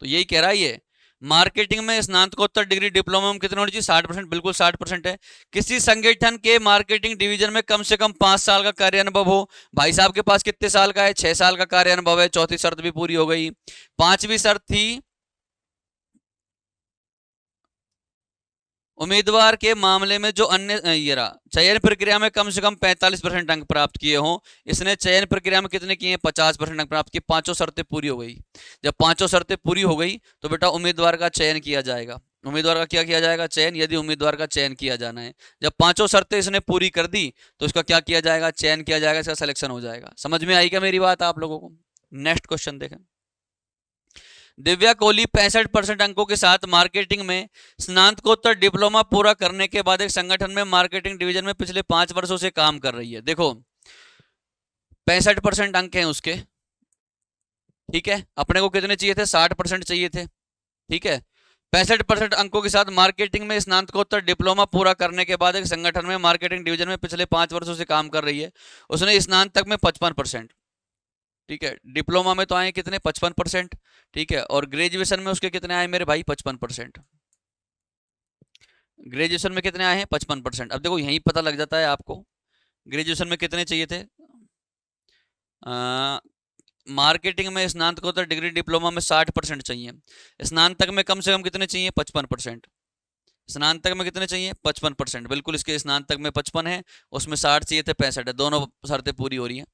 तो यही कह रहा है ये, मार्केटिंग में स्नातकोत्तर डिग्री डिप्लोमा में कितने होनी चाहिए? 60%। बिल्कुल 60% है। किसी संगठन के मार्केटिंग डिवीजन में कम से कम 5 साल का कार्य अनुभव हो। भाई साहब के पास कितने साल का है? 6 साल का कार्य अनुभव है। चौथी शर्त भी पूरी हो गई। पांचवी शर्त थी, उम्मीदवार के मामले में जो अन्य ये रहा, चयन प्रक्रिया में कम से कम 45% अंक प्राप्त किए हों। इसने चयन प्रक्रिया में कितने किए? 50% अंक प्राप्त किए। पांचों शर्तें पूरी हो गई। जब पांचों शर्तें पूरी हो गई तो बेटा उम्मीदवार का चयन किया जाएगा। उम्मीदवार का क्या किया जाएगा? चयन, यदि उम्मीदवार का चयन किया जाना है। जब पांचों शर्तें इसने पूरी कर दी तो इसका क्या किया जाएगा? चयन किया जाएगा, इसका सिलेक्शन हो जाएगा। समझ में आई क्या मेरी बात आप लोगों को? नेक्स्ट क्वेश्चन देखें। दिव्या कोहली 65% अंकों के साथ मार्केटिंग में स्नातकोत्तर डिप्लोमा पूरा करने के बाद एक संगठन में मार्केटिंग डिवीजन में पिछले 5 वर्षों से काम कर रही है। देखो 65% अंक हैं उसके। ठीक है, अपने को कितने चाहिए थे? 60% चाहिए थे। ठीक है, 65% अंकों के साथ मार्केटिंग में स्नातकोत्तर डिप्लोमा पूरा करने के बाद एक संगठन में मार्केटिंग डिवीजन में पिछले 5 वर्षों से काम कर रही है। उसने स्नातक में 55%। ठीक है, डिप्लोमा में तो आए कितने? 55%। ठीक है, और ग्रेजुएशन में उसके कितने आए मेरे भाई? 55%। ग्रेजुएशन में कितने आए हैं? 55%। अब देखो यहीं पता लग जाता है आपको ग्रेजुएशन में कितने चाहिए थे। मार्केटिंग में स्नातकोत्तर डिग्री डिप्लोमा में 60% चाहिए। स्नातक में कम से कम कितने चाहिए? 55%। स्नातक में कितने चाहिए? 55%। बिल्कुल, इसके स्नातक में 55 है, उसमें 60 चाहिए थे, 65 है। दोनों शर्तें पूरी हो रही हैं।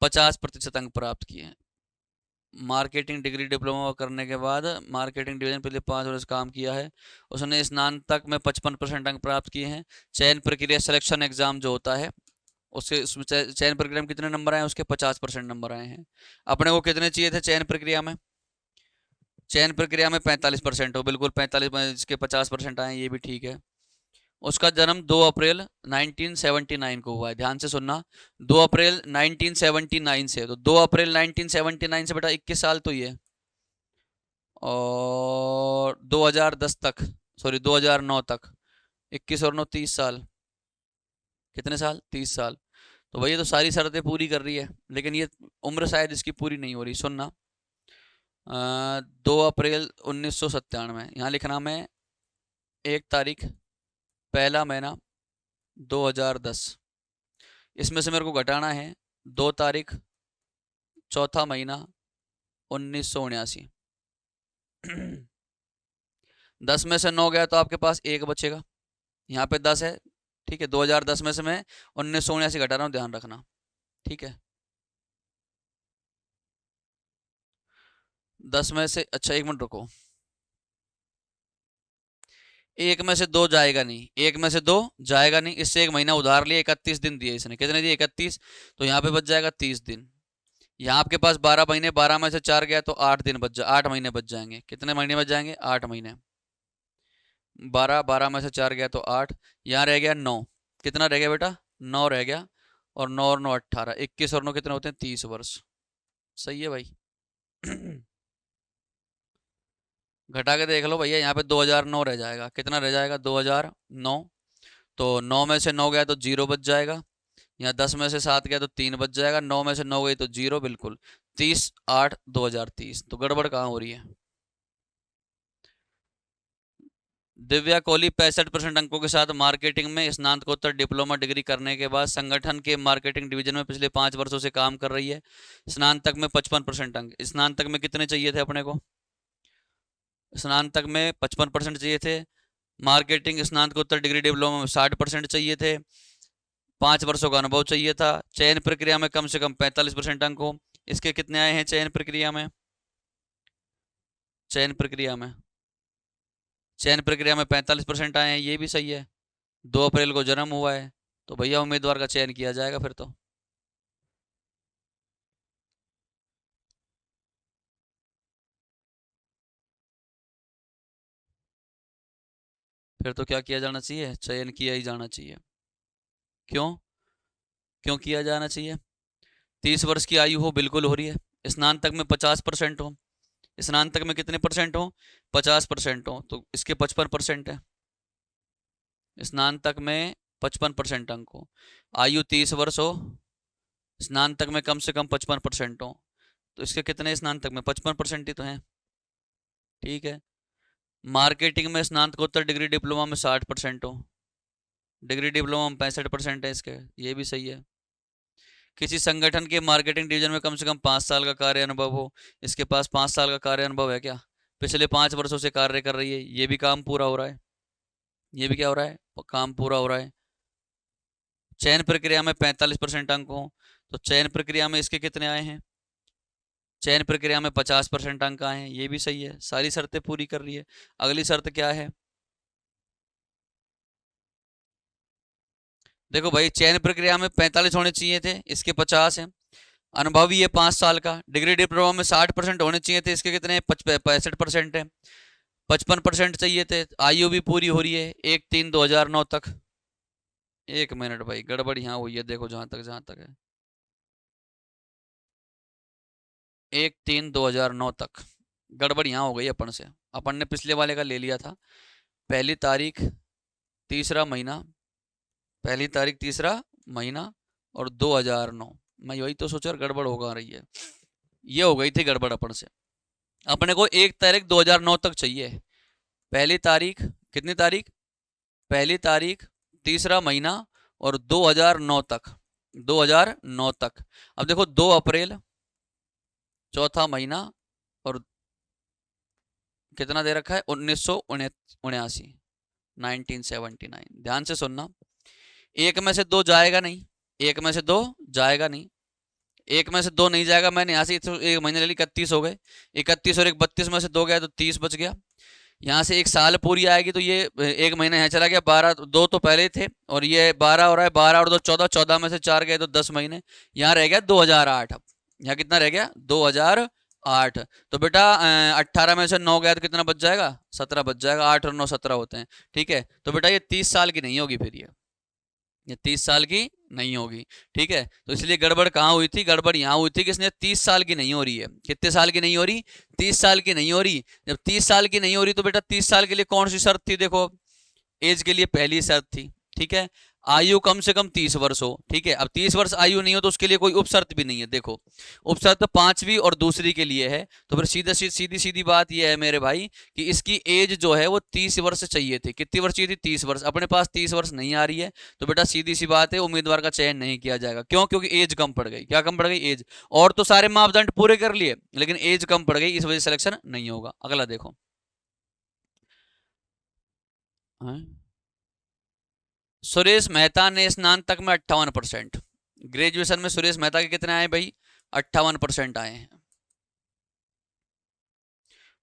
50% अंक प्राप्त किए हैं। मार्केटिंग डिग्री डिप्लोमा करने के बाद मार्केटिंग डिवीजन पहले 5 वर्ष काम किया है। उसने स्नातक में 55% अंक प्राप्त किए हैं। चयन प्रक्रिया सिलेक्शन एग्जाम जो होता है उसके उसमें चयन प्रक्रिया में कितने नंबर आए? उसके 50% नंबर आए हैं। अपने को कितने चाहिए थे चयन प्रक्रिया में? चयन प्रक्रिया में 45% हो। बिल्कुल 45 में इसके 50% आए, ये भी ठीक है। उसका जन्म 2 अप्रैल 1979 को हुआ है। ध्यान से सुनना, 2 अप्रैल 1979 से, तो 2 अप्रैल 1979 से बेटा 21 साल तो ये, और 2010 तक, सॉरी 2009 तक, 21 और 9 30 साल। कितने साल? 30 साल। तो भैया तो सारी शर्तें पूरी कर रही है, लेकिन ये उम्र शायद इसकी पूरी नहीं हो रही। सुनना, 2 अप्रैल 1997, यहाँ लिखना मैं 1 तारीख पहला महीना 2010। इसमें से मेरे को घटाना है 2 तारीख चौथा महीना 1979। 10 में से 9 गया तो आपके पास 1 बचेगा। यहाँ पे 10 है। ठीक है, 2010 में से मैं 1979 घटा रहा हूँ, ध्यान रखना। ठीक है, 10 में से, अच्छा 1 मिनट रुको, 1 में से 2 जाएगा नहीं, 1 में से 2 जाएगा नहीं। इससे 1 महीना उधार लिया, 31 दिन दिए इसने। कितने दिए? 31। तो यहाँ पे बच जाएगा 30 दिन। यहाँ आपके पास 12 महीने, 12 में से 4 गया तो 8 दिन बच जा 8 महीने बच जाएंगे। कितने महीने बच जाएंगे? 8 महीने। 12, 12 में से 4 गया तो 8, यहाँ रह गया 9। कितना रह गया बेटा? 9 रह गया। और 9 और 9 18, 21 और 9 कितने होते हैं? 30 वर्ष। सही है भाई। घटा के देख लो भैया, यहाँ पे 2009 रह जाएगा। कितना रह जाएगा? 2009। तो 9 में से 9 गया तो 0 बच जाएगा। यहाँ 10 में से 7 गया तो 3 बच जाएगा। 9 में से 9 गई तो 0, बिल्कुल 30 8 2030। तो गड़बड़ कहाँ हो रही है? दिव्या कोहली 65% अंकों के साथ मार्केटिंग में स्नातकोत्तर डिप्लोमा डिग्री करने के बाद संगठन के मार्केटिंग डिवीजन में पिछले 5 वर्षों से काम कर रही है। स्नातक में 55% अंक। स्नातक में कितने चाहिए थे अपने को? स्नातक में 55% चाहिए थे। मार्केटिंग स्नातकोत्तर डिग्री डिप्लोमा में 60% चाहिए थे। 5 वर्षों का अनुभव चाहिए था। चयन प्रक्रिया में कम से कम 45% अंक हो। इसके कितने आए हैं चयन प्रक्रिया में? चयन प्रक्रिया में 45% आए हैं, ये भी सही है। 2 अप्रैल को जन्म हुआ है, तो भैया उम्मीदवार का चयन किया जाएगा फिर तो। फिर तो क्या किया जाना चाहिए? चयन किया ही जाना चाहिए। क्यों? क्यों किया जाना चाहिए? 30 वर्ष की आयु हो, बिल्कुल हो रही है। स्नातक में 50% हो। स्नातक में कितने परसेंट हो? 50% हो, तो इसके 55% है। स्नातक में 55% अंक हो, आयु 30 वर्ष हो, स्नातक में कम से कम 55% हो, तो इसके कितने स्नातक में? 55% ही तो हैं। ठीक है। मार्केटिंग में स्नातकोत्तर डिग्री डिप्लोमा में 60% हो, डिग्री डिप्लोमा में 65% है इसके, ये भी सही है। किसी संगठन के मार्केटिंग डिवीजन में कम से कम 5 साल का कार्य अनुभव हो। इसके पास 5 साल का कार्य अनुभव है क्या? पिछले 5 वर्षों से कार्य कर रही है, ये भी काम पूरा हो रहा है। ये भी क्या हो रहा है? काम पूरा हो रहा है। चयन प्रक्रिया में 45% अंक हो, तो चयन प्रक्रिया में इसके कितने आए हैं? चयन प्रक्रिया में 50% अंक आए हैं, ये भी सही है। सारी शर्तें पूरी कर रही है। अगली शर्त क्या है? देखो भाई, चयन प्रक्रिया में 45 होने चाहिए थे, इसके 50 हैं। अनुभवी है 5 साल का। डिग्री डिप्लोमा में 60% होने चाहिए थे, इसके कितने? 65% है। 55% चाहिए थे। आयु भी पूरी हो रही है 1/3/2009 तक। 1 मिनट भाई, गड़बड़ यहाँ हुई है, देखो जहां तक है 1/3/2009 तक गड़बड़ यहाँ हो गई अपन से। अपन ने पिछले वाले का ले लिया था पहली तारीख तीसरा महीना, पहली तारीख तीसरा महीना और 2009। मैं वही तो सोचा गड़बड़ होगा रही है, ये हो गई थी गड़बड़ अपन से। अपने को 1 तारीख 2009 तक चाहिए। पहली तारीख, कितनी तारीख? पहली तारीख तीसरा महीना और 2009 तक, 2009 तक। अब देखो 2 अप्रैल चौथा महीना और कितना दे रखा है? 1979, 1979। ध्यान से सुनना, एक में से दो जाएगा नहीं, एक में से दो जाएगा नहीं, एक में से दो नहीं जाएगा। मैंने यहाँ से एक महीने ले ली, 31 हो गए। 31 और एक 32 में से दो गया तो 30 बच गया। यहाँ से एक साल पूरी आएगी तो ये एक महीना यहाँ चला गया। 12, दो तो पहले थे और ये 12 हो रहा है। 12 और 2 14, 14 में से 4 गए तो 10 महीने। यहाँ रह गया 2008। अब यहाँ कितना रह गया? 2008। तो बेटा 18 में से 9 गया तो कितना बच जाएगा? 17 बच जाएगा। 8 और 9 17 होते हैं। ठीक है, तो बेटा ये 30 साल की नहीं होगी फिर ये 30 साल की नहीं होगी। ठीक है, तो इसलिए गड़बड़ कहाँ हुई थी? गड़बड़ यहाँ हुई थी कि इसने 30 साल की नहीं हो रही है। कितने साल की नहीं हो रही? 30 साल की नहीं हो रही। जब 30 साल की नहीं हो रही तो बेटा 30 साल के लिए कौन सी शर्त थी? देखो, एज के लिए पहली शर्त थी। ठीक है, आयु कम से कम 30 वर्ष हो। ठीक है, अब 30 वर्ष आयु नहीं हो तो उसके लिए कोई उपशर्त भी नहीं है। देखो, उपशर्त 5वीं और दूसरी के लिए है। तो फिर सीधी सीधी बात यह है मेरे भाई कि इसकी एज जो है वो 30 वर्ष चाहिए थी। कितनी वर्ष चाहिए थी? 30 वर्ष। अपने पास 30 वर्ष नहीं आ रही है, तो बेटा सीधी सी बात है, उम्मीदवार का चयन नहीं किया जाएगा। क्यों? क्योंकि एज कम पड़ गई। क्या कम पड़ गई? एज। और तो सारे मापदंड पूरे कर लिए, लेकिन एज कम पड़ गई, इस वजह से सिलेक्शन नहीं होगा। अगला देखो। हाँ? सुरेश मेहता ने स्नातक में 58%। ग्रेजुएशन में सुरेश मेहता के कितने आए भाई? 58% आए हैं।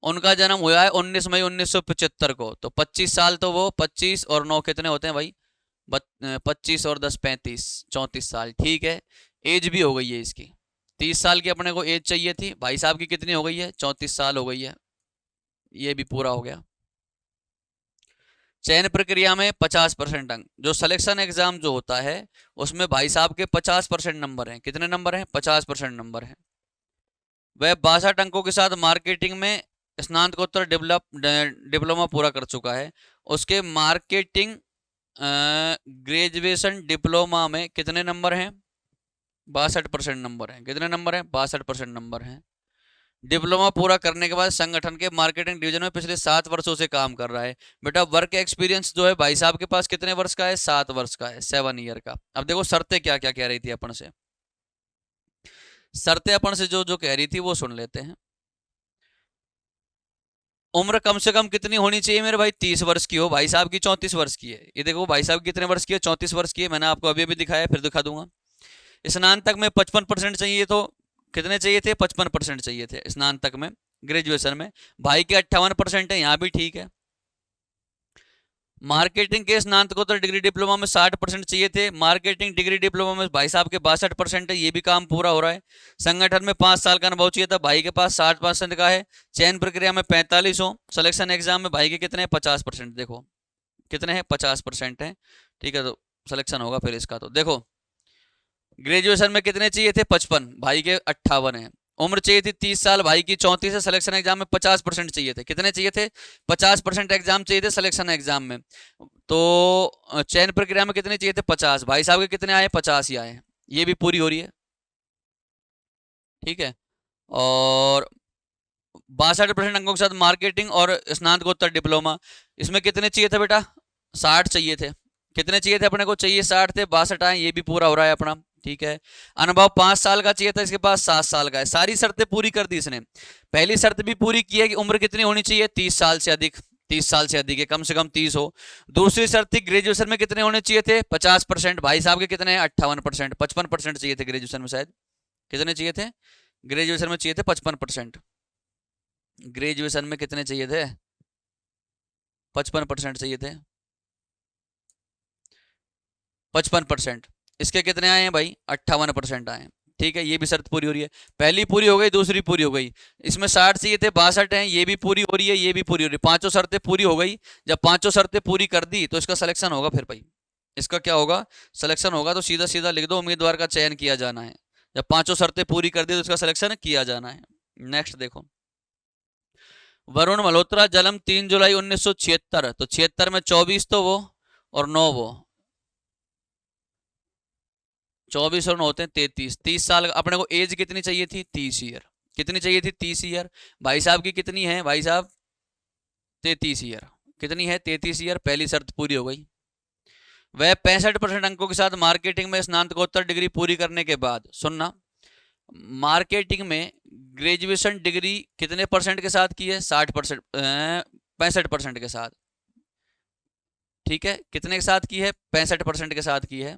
उनका जन्म हुआ है 19 मई 1975 को, तो 25 साल तो वो, 25 और 9 कितने होते हैं भाई? 25 और 10 35, 34 साल। ठीक है, एज भी हो गई है इसकी। 30 साल की अपने को एज चाहिए थी, भाई साहब की कितनी हो गई है? 34 साल हो गई है, ये भी पूरा हो गया। चयन प्रक्रिया में 50% अंक। जो सिलेक्शन एग्जाम जो होता है उसमें भाई साहब के 50% नंबर हैं। कितने नंबर हैं? 50% नंबर हैं। वह 62 अंकों के साथ मार्केटिंग में स्नातकोत्तर डिप्लोमा पूरा कर चुका है। उसके मार्केटिंग ग्रेजुएशन डिप्लोमा में कितने नंबर हैं? 62% नंबर हैं। कितने नंबर हैं? 62% नंबर हैं। डिप्लोमा पूरा करने के बाद संगठन के मार्केटिंग डिवीजन में पिछले 7 वर्षों से काम कर रहा है। बेटा वर्क एक्सपीरियंस जो है भाई साहब के पास कितने वर्ष का है? 7 वर्ष का है, 7 ईयर का। अब देखो शर्तें क्या क्या कह रही थी अपन से, शर्तें अपन से जो जो कह रही थी वो सुन लेते हैं। उम्र कम से कम कितनी होनी चाहिए मेरे भाई? 30 वर्ष की हो। भाई साहब की 34 वर्ष की है। ये देखो भाई साहब कितने वर्ष की है? 34 वर्ष की है। मैंने आपको अभी अभी दिखाया, फिर दिखा दूंगा। स्नातक में 55% चाहिए, तो कितने चाहिए थे? 55% चाहिए थे स्नातक में। ग्रेजुएशन में भाई के 58% है, यहाँ भी ठीक है। मार्केटिंग के स्नातकोत्तर डिग्री डिप्लोमा में 60% चाहिए थे। मार्केटिंग डिग्री डिप्लोमा में भाई साहब के 62% है, ये भी काम पूरा हो रहा है। संगठन में 5 साल का अनुभव चाहिए था, भाई के पास 60% का है। चयन प्रक्रिया में 45 हो। सिलेक्शन एग्जाम में भाई के कितने हैं? 50%। देखो कितने हैं? 50% है। ठीक है, तो सिलेक्शन होगा फिर इसका। तो देखो ग्रेजुएशन में कितने चाहिए थे? 55, भाई के 58 है। उम्र चाहिए थी 30 साल, भाई की 34 है। सिलेक्शन एग्जाम में 50% चाहिए थे। कितने चाहिए थे? 50% एग्जाम चाहिए थे सिलेक्शन एग्जाम में। तो चयन प्रक्रिया में कितने चाहिए थे? 50। भाई साहब के कितने आए? 50 ही आए। ये भी पूरी हो रही है। ठीक है, और 62% अंकों के साथ मार्केटिंग और स्नातकोत्तर डिप्लोमा, इसमें कितने चाहिए थे बेटा? 60 चाहिए थे। कितने चाहिए थे? अपने को चाहिए 60 थे, 62 आए, ये भी पूरा हो रहा है अपना। ठीक है, अनुभव 5 साल का चाहिए था, इसके पास 7 साल का है। सारी शर्तें पूरी कर दी इसने। पहली शर्त भी पूरी की है कि उम्र कितनी होनी चाहिए? 30 साल से अधिक। 30 साल से अधिक है, कम से कम 30 हो। दूसरी शर्त थी ग्रेजुएशन में कितने होने चाहिए थे? 50%। भाई साहब के कितने हैं? 58%। 55% चाहिए थे ग्रेजुएशन में शायद। कितने चाहिए थे? ग्रेजुएशन में चाहिए थे 55%। ग्रेजुएशन में कितने चाहिए थे? 55% चाहिए थे। 55%। इसके कितने आए हैं भाई? 58% आए हैं। ठीक है, ये भी शर्त पूरी हो रही है। पहली पूरी हो गई, दूसरी पूरी हो गई। इसमें 60 चाहिए थे, 62 हैं, ये भी पूरी हो रही है, ये भी पूरी हो रही है। पांचों शर्तें पूरी हो गई। जब पांचों शर्तें पूरी कर दी तो इसका सिलेक्शन होगा फिर भाई। इसका क्या होगा? सिलेक्शन होगा। तो सीधा सीधा लिख दो, उम्मीदवार का चयन किया जाना है। जब पांचों शर्तें पूरी कर दी तो इसका सिलेक्शन किया जाना है। नेक्स्ट देखो, वरुण मल्होत्रा जन्म 3 जुलाई 1976। तो 76 में 24 तो वो और 9 वो, 24 और 9 होते हैं 33। 30 साल अपने को एज कितनी चाहिए थी? 30 ईयर। कितनी चाहिए थी? 30 ईयर। भाई साहब की कितनी है? भाई साहब 33 ईयर। कितनी है? 33 ईयर। पहली शर्त पूरी हो गई। वह 65% अंकों के साथ मार्केटिंग में स्नातकोत्तर डिग्री पूरी करने के बाद, सुनना, मार्केटिंग में ग्रेजुएशन डिग्री कितने परसेंट के साथ की है? 60%, 65% के साथ। ठीक है, कितने के साथ की है? 65% के साथ की है।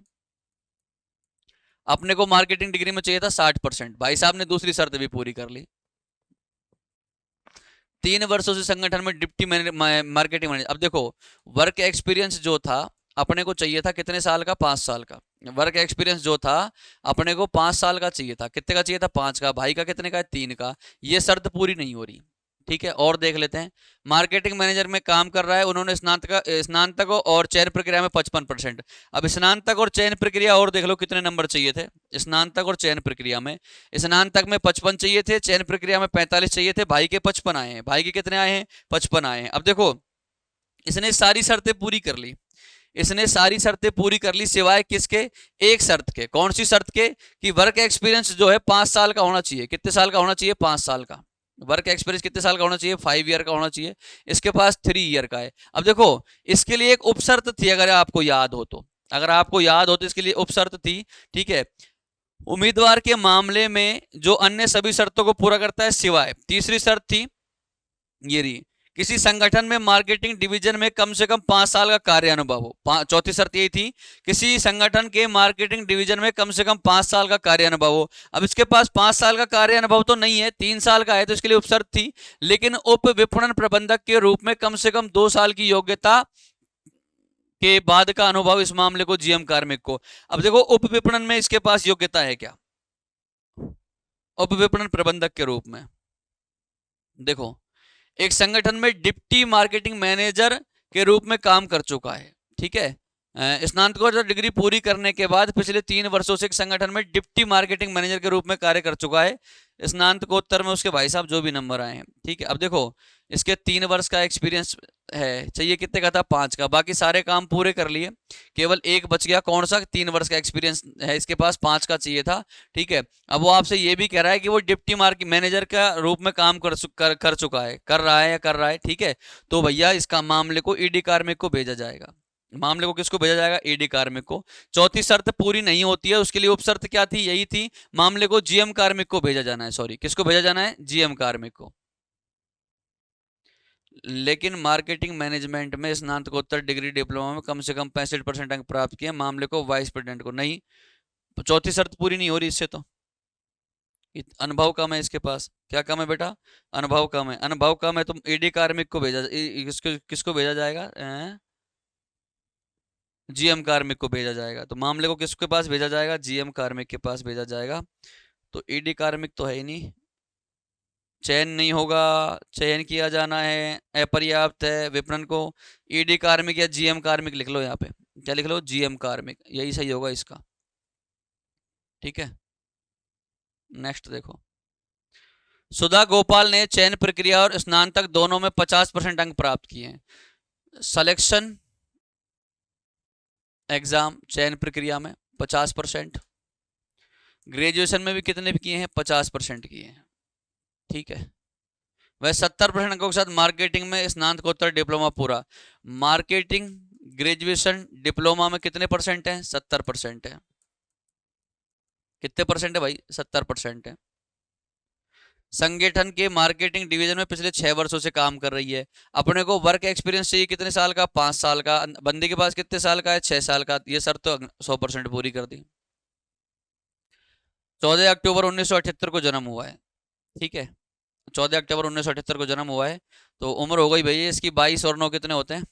अपने को मार्केटिंग डिग्री में चाहिए था 60%। भाई साहब ने दूसरी शर्त भी पूरी कर ली। 3 वर्षों से संगठन में डिप्टी मार्केटिंग मैनेजर। अब देखो वर्क एक्सपीरियंस जो था अपने को चाहिए था कितने साल का? 5 साल का। वर्क एक्सपीरियंस जो था अपने को 5 साल का चाहिए था। कितने का चाहिए था? 5 का। भाई का कितने का है? 3 का। ये शर्त पूरी नहीं हो रही। ठीक है, और देख लेते हैं। मार्केटिंग मैनेजर में काम कर रहा है, उन्होंने स्नातक और चयन प्रक्रिया में 55%। अब स्नातक और चयन प्रक्रिया और देख लो कितने नंबर चाहिए थे। स्नातक और चयन प्रक्रिया में, स्नातक में 55 चाहिए थे, चयन प्रक्रिया में 45 चाहिए थे। भाई के 55 आए हैं। भाई के कितने आए हैं? 55 आए हैं। अब देखो इसने सारी शर्तें पूरी कर ली। इसने सारी शर्तें पूरी कर ली सिवाय किसके? एक शर्त के। कौन सी शर्त के? कि वर्क एक्सपीरियंस जो है 5 साल का होना चाहिए। कितने साल का होना चाहिए? 5 साल का। वर्क एक्सपीरियंस कितने साल का होना चाहिए? 5 ईयर का होना चाहिए। इसके पास 3 ईयर का है। अब देखो इसके लिए एक उपशर्त थी, अगर आपको याद हो तो, अगर आपको याद हो तो इसके लिए उपशर्त थी। ठीक है, उम्मीदवार के मामले में जो अन्य सभी शर्तों को पूरा करता है सिवाय, तीसरी शर्त थी ये रही, किसी संगठन में मार्केटिंग डिवीजन में कम से कम 5 साल का कार्य अनुभव हो। चौथी शर्त यही थी, किसी संगठन के मार्केटिंग डिवीजन में कम से कम 5 साल का कार्य अनुभव हो। अब इसके पास 5 साल का कार्य अनुभव तो नहीं है, 3 साल का है, तो इसके लिए उपशर्त थी। लेकिन उप विपणन प्रबंधक के रूप में कम से कम 2 साल की योग्यता के बाद का अनुभव इस मामले को जीएम कार्मिक को। अब देखो उप विपणन में इसके पास योग्यता है क्या? उप विपणन प्रबंधक के रूप में देखो एक संगठन में डिप्टी मार्केटिंग मैनेजर के रूप में काम कर चुका है। ठीक है, स्नातकोत्तर डिग्री पूरी करने के बाद पिछले 3 वर्षों से एक संगठन में डिप्टी मार्केटिंग मैनेजर के रूप में कार्य कर चुका है। स्नातकोत्तर में उसके भाई साहब जो भी नंबर आए हैं। ठीक है, अब देखो इसके 3 वर्ष का एक्सपीरियंस है, चाहिए कितने का था, 5 का। बाकी सारे काम पूरे कर लिए, केवल एक बच गया, कौन सा, 3 वर्ष का एक्सपीरियंस है इसके पास, 5 का चाहिए था, ठीक है। अब वो आपसे ये भी कह रहा है कि वो डिप्टी मार्केट मैनेजर का रूप में काम कर चुका है, कर रहा है या कर रहा है, ठीक है। तो भैया इसका मामले को ईडी कार्मिक को भेजा जाएगा। मामले को किसको भेजा जाएगा, ईडी कार्मिक को। चौथी शर्त पूरी नहीं होती है, उसके लिए उपशर्त क्या थी, यही थी, मामले को जीएम कार्मिक को भेजा जाना है, सॉरी किसको भेजा जाना है, जीएम कार्मिक को। लेकिन मार्केटिंग मैनेजमेंट में स्नातकोत्तर डिग्री डिप्लोमा में कम से कम 65% अंक प्राप्त किए, मामले को वाइस प्रेसिडेंट को। नहीं, चौथी शर्त पूरी नहीं हो रही इससे, तो अनुभव कम है इसके पास। क्या कम है बेटा, अनुभव कम है। अनुभव कम है तो ईडी कार्मिक को भेजा, किसको भेजा जाएगा, जीएम कार्मिक को भेजा जाएगा। तो मामले को किसके पास भेजा जाएगा, जीएम कार्मिक के पास भेजा जाएगा। तो ईडी कार्मिक तो है ही नहीं, चयन नहीं होगा, चयन किया जाना है, अपर्याप्त है, विपणन को ईडी कार्मिक या जीएम कार्मिक लिख लो, यहाँ पे क्या लिख लो, जीएम कार्मिक, यही सही होगा इसका, ठीक है। नेक्स्ट देखो, सुधा गोपाल ने चयन प्रक्रिया और स्नातक दोनों में 50% अंक प्राप्त किए हैं। सिलेक्शन एग्जाम चयन प्रक्रिया में 50%, ग्रेजुएशन में भी कितने भी किए हैं, 50% किए हैं, ठीक है। वह 70% अंकों के साथ मार्केटिंग में स्नातकोत्तर डिप्लोमा पूरा। मार्केटिंग ग्रेजुएशन डिप्लोमा में कितने परसेंट है, 70% है। कितने परसेंट है भाई, 70% है। संगठन के मार्केटिंग डिवीजन में पिछले 6 वर्षों से काम कर रही है। अपने को वर्क एक्सपीरियंस चाहिए कितने साल का, 5 साल का। बंदे के पास कितने साल का है, 6 साल का। ये शर्त तो 100% पूरी कर दी। 14 अक्टूबर 1978 को जन्म हुआ है, ठीक है। 14 अक्टूबर 1978 को जन्म हुआ है, तो उम्र हो गई भैया इसकी 22 और 9 कितने होते हैं,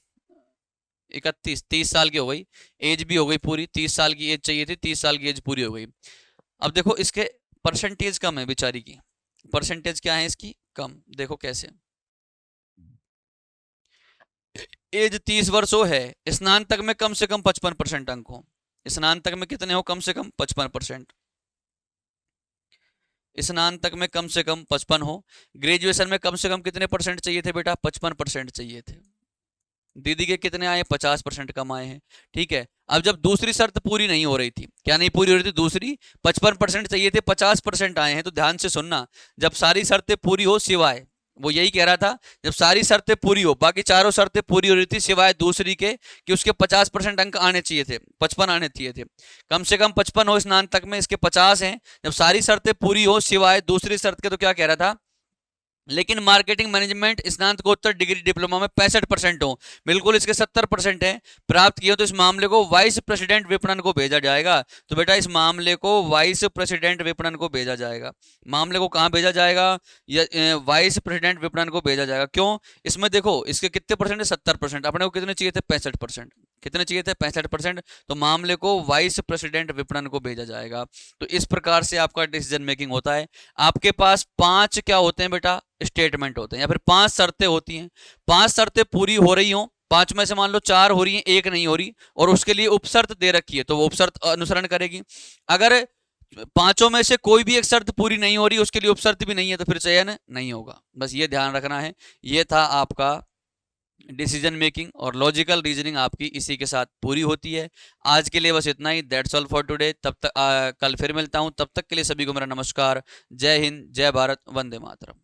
31, 30 साल की हो गई। एज भी हो गई पूरी, 30 साल की एज चाहिए थी, 30 साल की एज पूरी हो गई। अब देखो इसके परसेंटेज कम है बेचारी की, परसेंटेज क्या है इसकी, कम। देखो कैसे, एज 30 वर्ष हो है, स्नातक में कम से कम 55% अंक हो। स्नातक में कितने हो, कम से कम 55%। स्नातक में कम से कम 55 हो। ग्रेजुएशन में कम से कम कितने परसेंट चाहिए थे बेटा, 55% चाहिए थे। दीदी के कितने आए, 50% कम आए हैं, ठीक है। अब जब दूसरी शर्त पूरी नहीं हो रही थी, क्या नहीं पूरी हो रही थी, दूसरी 55% चाहिए थे, 50% आए हैं। तो ध्यान से सुनना, जब सारी शर्तें पूरी हो सिवाय, वो यही कह रहा था, जब सारी शर्तें पूरी हो, बाकी चारों शर्तें पूरी हो रही थी सिवाय दूसरी के, कि उसके 50% अंक आने चाहिए थे, 55 आने चाहिए थे। कम से कम 55 हो स्नातक में, इसके 50 हैं। जब सारी शर्तें पूरी हो सिवाय दूसरी शर्त के, तो क्या कह रहा था, लेकिन मार्केटिंग मैनेजमेंट स्नातकोत्तर डिग्री डिप्लोमा में 65% हो, बिल्कुल इसके 70% है, प्राप्त किया, तो इस मामले को वाइस प्रेसिडेंट विपणन को भेजा जाएगा। तो बेटा इस मामले को वाइस प्रेसिडेंट विपणन को भेजा जाएगा। मामले को कहाँ भेजा जाएगा, वाइस प्रेसिडेंट विपणन को भेजा जाएगा। क्यों, इसमें देखो इसके कितने परसेंट है, 70%। अपने को कितने चाहिए थे, 65%। कितने चाहिए थे, 65%। तो मामले को वाइस प्रेसिडेंट विपणन को भेजा जाएगा। तो इस प्रकार से आपका डिसीजन मेकिंग होता है। आपके पास 5 क्या होते हैं बेटा, स्टेटमेंट होते हैं, या फिर 5 शर्तें होती हैं। 5 शर्तें पूरी हो रही हो, 5 में से मान लो 4 हो रही हैं, 1 नहीं हो रही, और उसके लिए उपशर्त दे रखी है, तो वो उपशर्त अनुसरण करेगी। अगर 5 में से कोई भी एक शर्त पूरी नहीं हो रही, उसके लिए उपशर्त भी नहीं है, तो फिर चयन नहीं होगा। बस ये ध्यान रखना है। ये था आपका डिसीजन मेकिंग और लॉजिकल रीजनिंग, आपकी इसी के साथ पूरी होती है। आज के लिए बस इतना ही, दैट्स ऑल फॉर टुडे। तब तक कल फिर मिलता हूं, तब तक के लिए सभी को मेरा नमस्कार। जय हिंद, जय भारत, वंदे मातरम।